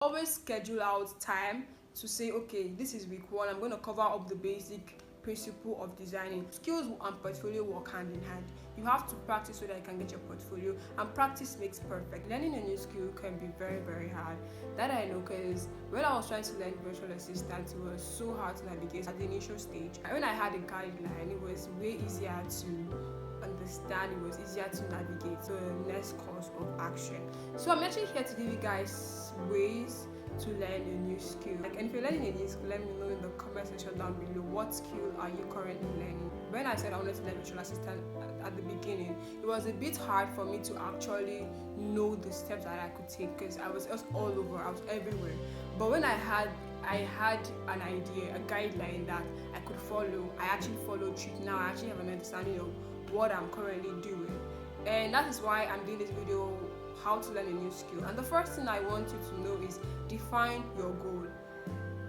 Always schedule out time to say, okay, this is week 1, I'm going to cover up the basic principle of designing. Skills and portfolio work hand in hand. You have to practice so that you can get your portfolio, and practice makes perfect. Learning a new skill can be very, very hard. That I know, because when I was trying to learn virtual assistant, it was so hard to navigate at the initial stage. And when I had a guideline, it was way easier to understand, it was easier to navigate to the next course of action. So I'm actually here to give you guys ways to learn a new skill. And if you're learning a new skill, let me know in the comment section down below, what skill are you currently learning. When I said I wanted to learn virtual assistant at the beginning, it was a bit hard for me to actually know the steps that I could take, because I was just all over, I was everywhere. But when I had an idea, a guideline that I could follow, I actually followed through. Now I actually have an understanding of what I'm currently doing, and that is why I'm doing this video, how to learn a new skill. And the first thing I want you to know is define your goal.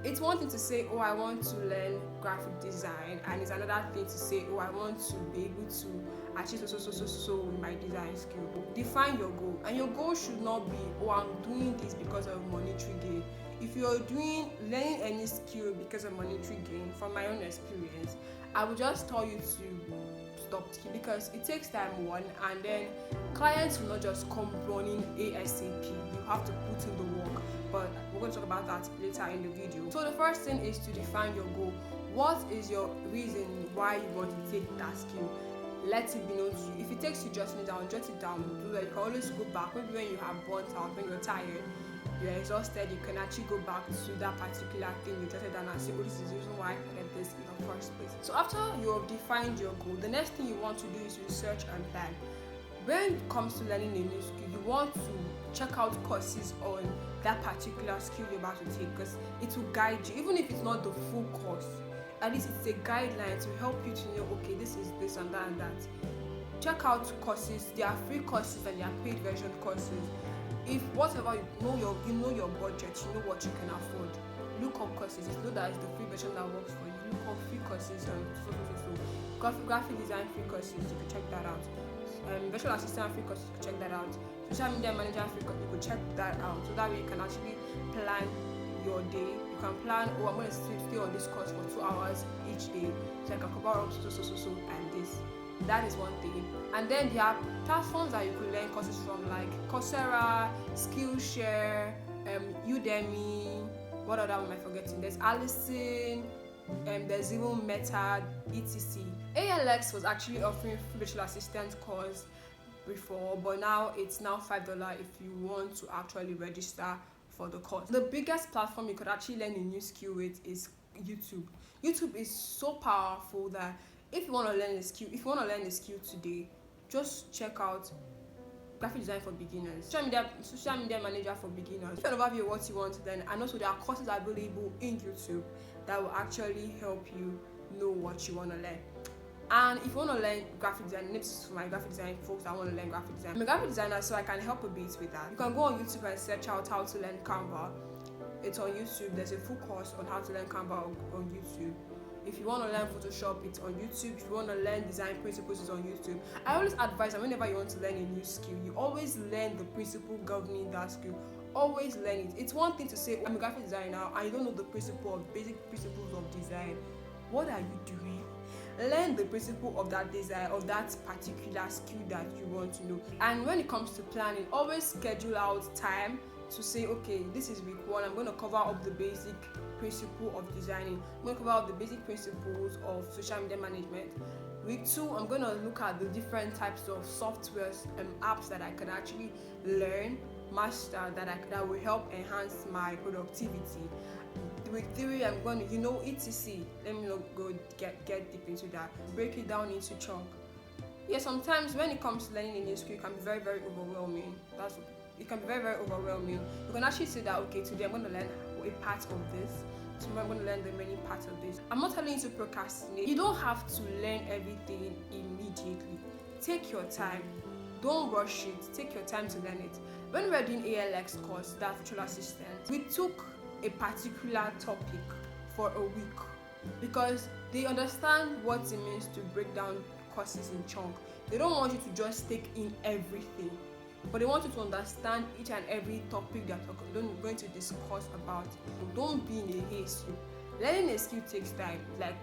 It's one thing to say, oh, I want to learn graphic design, and it's another thing to say, oh, I want to be able to achieve so with my design skill. Define your goal, and your goal should not be, oh, I'm doing this because of monetary gain. If you're learning any skill because of monetary gain, from my own experience, I would just tell you to stop, because it takes time, one, and then clients will not just come running ASAP. You have to put in the work, but we're going to talk about that later in the video. So the first thing is to define your goal. What is your reason why you want to take that skill? Let it be known to you. If it takes you jotting it down, jot it down. Do that. You can always go back. Maybe when you have burnt out, when you're tired, you're exhausted, you can actually go back to that particular thing you jotted down and say, oh, this is the reason why I did this in the first place. So after you have defined your goal, the next thing you want to do is research and plan. When it comes to learning a new skill, you want to check out courses on that particular skill you're about to take, because it will guide you. Even if it's not the full course, at least it's a guideline to help you to know, okay, this is this and that and that. Check out courses. There are free courses and there are paid version courses. If whatever you know your budget, you know what you can afford, look up courses. If you know that it's the free version that works for you, look up free courses on graphic design free courses, you can check that out. Virtual assistant free courses, you can check that out. Social media manager free course, you can check that out. So that way you can actually plan your day. You can plan, oh, I'm going to stay on this course for 2 hours each day, so I can cover up so and this. That is one thing. And then there are platforms that you could learn courses from, like Coursera, Skillshare, Udemy. What other one am I forgetting? There's Allison, there's even Meta, etc. ALX was actually offering free virtual assistant course before, but now it's now $5 if you want to actually register for the course. The biggest platform you could actually learn a new skill with is YouTube. YouTube is so powerful that if you want to learn a skill today, just check out graphic design for beginners, social media manager for beginners. If you have an overview of what you want to learn, and also there are courses available in YouTube that will actually help you know what you want to learn. And if you want to learn graphic design, this is for my graphic design folks that want to learn graphic design. I'm a graphic designer, so I can help a bit with that. You can go on YouTube and search out how to learn Canva. It's on YouTube. There's a full course on how to learn Canva on YouTube. If you want to learn Photoshop, it's on YouTube. If you want to learn design principles, it's on YouTube. I always advise that whenever you want to learn a new skill, you always learn the principle governing that skill. Always learn it. It's one thing to say, I'm a graphic designer and you don't know the basic principles of design. What are you doing? Learn the principle of that design, of that particular skill that you want to know. And when it comes to planning, always schedule out time to say, okay, this is week 1, I'm going to cover up the basic principle of designing. I'm going to cover up the basic principles of social media management. Week 2, I'm going to look at the different types of softwares and apps that I can actually learn, master, that will help enhance my productivity. Week 3, I'm going to, etc. Let me not go get deep into that. Break it down into chunk. Yeah, sometimes when it comes to learning a new skill, it can be very, very overwhelming. It can be very, very overwhelming. You can actually say that, okay, today I'm going to learn a part of this. Tomorrow I'm going to learn the remaining part of this. I'm not telling you to procrastinate. You don't have to learn everything immediately. Take your time. Don't rush it. Take your time to learn it. When we were doing ALX course, that virtual assistant, we took a particular topic for a week because they understand what it means to break down courses in chunk. They don't want you to just take in everything. but they want you to understand each and every topic they're going to discuss about. Don't be in a haste. Learning a skill takes time. Like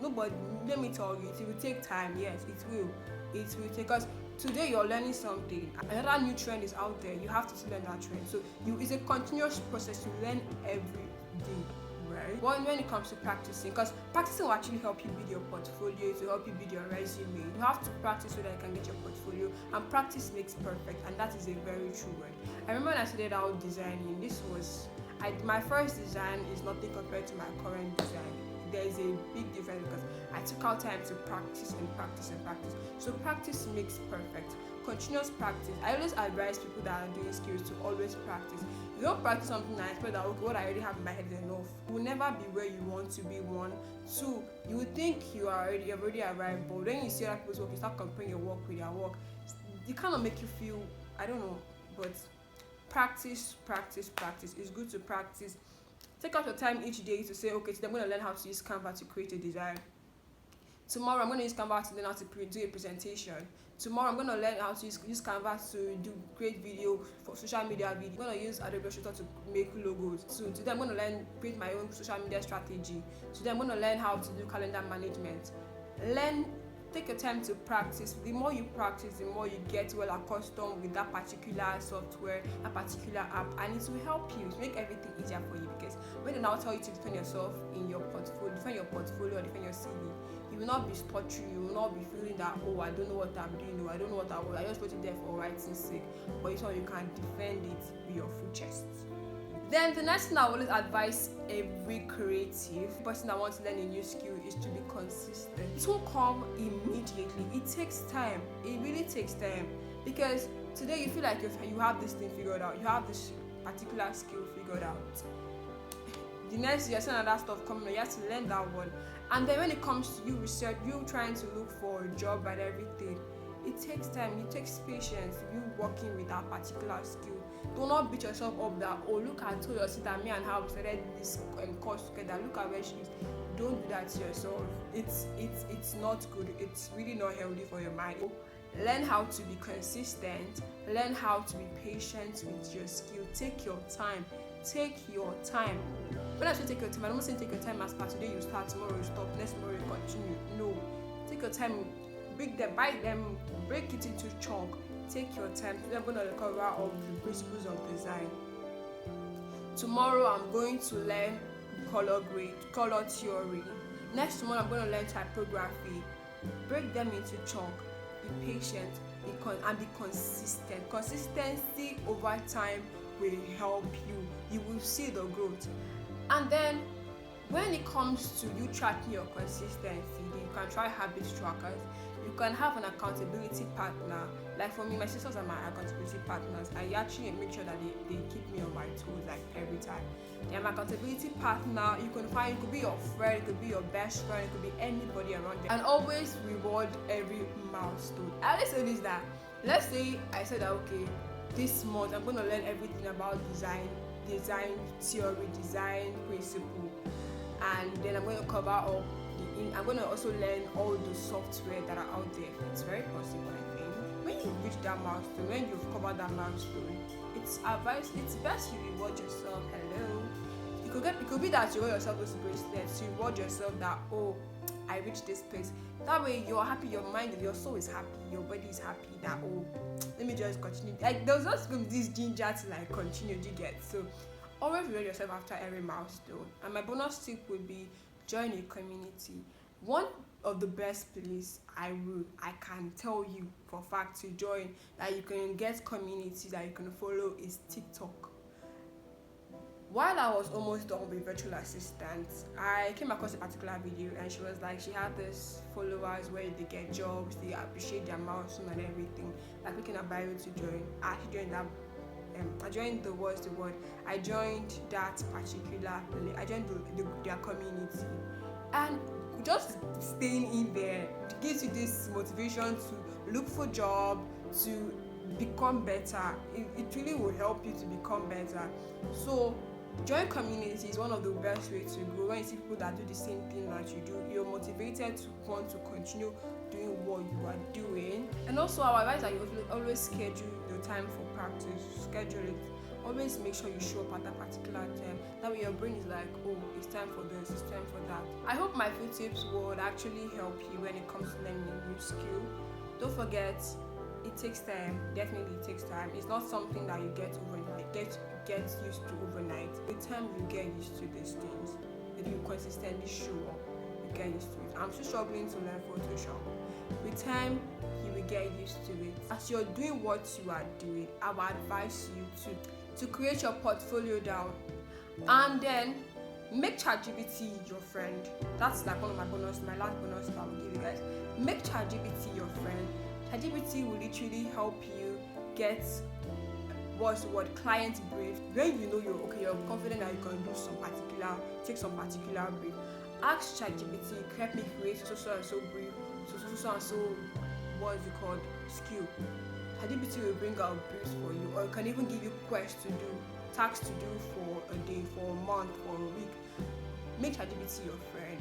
nobody, let me tell you, it will take time. Yes, it will take, because today you're learning something, another new trend is out there, you have to still learn that trend. So it's a continuous process. You learn every day, right? When it comes to practicing, because practicing will actually help you build your portfolio, to help you build your resume. You have to practice so that you can get your portfolio, and practice makes perfect, and that is a very true word. I remember when I started out designing, my first design is nothing compared to my current design. There is a big difference because I took out time to practice and practice and practice. So practice makes perfect. Continuous practice. I always advise people that are doing skills to always practice. If you don't practice something, I expect that, okay, what I already have in my head is enough. You will never be where you want to be. 1, 2, you would think you've already arrived, but then you see other people's work, you start comparing your work with their work. It kind of make you feel, I don't know, but practice. It's good to practice. Take out your time each day to say, okay, today I'm going to learn how to use Canva to create a design. Tomorrow I'm going to use Canva to learn how to do a presentation. Tomorrow I'm going to learn how to use Canva to create video for social media video. I'm going to use Adobe Illustrator to make logos. So today I'm going to create my own social media strategy. Today I'm going to learn how to do calendar management. Take your time to practice. The more you practice, the more you get well accustomed with that particular software, that particular app, and it will help you to make everything easier for you. Because when they now tell you to defend yourself in your portfolio, defend your CV, you will not be stuttering, you will not be feeling that, oh, I don't know what I'm doing, or I don't know what I just put it there for writing's sake. But it's all you can defend it with your full chest. Then the next thing I always advise every creative person that wants to learn a new skill is to be consistent. It won't come immediately. It takes time. It really takes time, because today you feel like you have this thing figured out. You have this particular skill figured out. The next year, some other stuff coming, you have to learn that one. And then when it comes to you research, you trying to look for a job and everything, it takes time. It takes patience. You working with that particular skill. Do not beat yourself up that, oh, look, I told your sister, me and her we started this course together. Look at where she is. Don't do that to yourself. It's not good. It's really not healthy for your mind. Learn how to be consistent. Learn how to be patient with your skill. Take your time. When I say take your time, I don't say take your time as per today you start, tomorrow you stop, next tomorrow you continue. No. Take your time. Bite them, break it into chunk. Take your time. Today I'm going to cover all the principles of design. Tomorrow I'm going to learn color theory. Next tomorrow I'm going to learn typography. Break them into chunk. Be patient and be consistent. Consistency over time will help you. You will see the growth. And then when it comes to you tracking your consistency, you can try habit trackers. You can have an accountability partner. Like for me, my sisters are my accountability partners. I actually make sure that they keep me on my toes like every time. They are my accountability partner. You can find, it could be your friend, it could be your best friend, it could be anybody around you. And always reward every milestone. I always say this, that let's say I said that, okay, this month I'm going to learn everything about design theory, design principle, and then I'm going to cover up I'm going to also learn all the software that are out there. It's very possible, I think. When you reach that milestone, when you've covered that milestone, it's best you reward yourself. Hello. It could be that you reward yourself those great steps. You reward yourself that, oh, I reached this place. That way you're happy, your mind, your soul is happy, your body is happy that, oh, let me just continue. Like there's just this ginger to like continue, do you get? So always reward yourself after every milestone. And my bonus tip would be join a community. One of the best places I can tell you for a fact to join that you can get communities that you can follow is TikTok. While I was almost done with virtual assistants, I came across a particular video and she was like, she had this followers where they get jobs, they appreciate their milestone and everything. Like clicking a bio to join. I actually joined that. I joined I joined that particular. I joined their community, and just staying in there gives you this motivation to look for job, to become better. It really will help you to become better. So join community is one of the best ways to grow. When you see people that do the same thing that you do, you're motivated to want to continue doing what you are doing. And also our advice that you always schedule the time for practice, schedule it. Always make sure you show up at that particular time. That way your brain is like, oh, it's time for this, it's time for that. I hope my few tips would actually help you when it comes to learning a new skill. Don't forget, it takes time. Definitely it takes time. It's not something that you get overnight. Get used to overnight. With time you get used to these things. If you consistently show up, you get used to it. I'm still struggling to learn Photoshop. With time you will get used to it. As you're doing what you are doing, I would advise you to create your portfolio down, and then make ChatGPT your friend. That's like one of my last bonus that I will give you guys. Make ChatGPT your friend. ChatGPT will literally help you get client brief. When you know you're confident that you can take some particular brief. Ask ChatGPT, help me create so and so brief, so and so skill. ChatGPT will bring out briefs for you, or it can even give you quests to do, tasks to do for a day, for a month, for a week. Make ChatGPT your friend.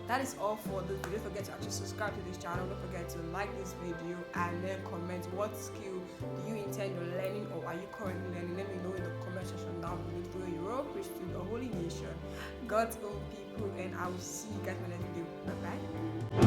That is all for this video. Don't forget to actually subscribe to this channel. Don't forget to like this video and then comment what skill do you intend on learning, or are you currently learning. Let me know in the comment section down below. You're all Christian, a holy nation, God's own people, and I will see you guys in the next video. Bye bye.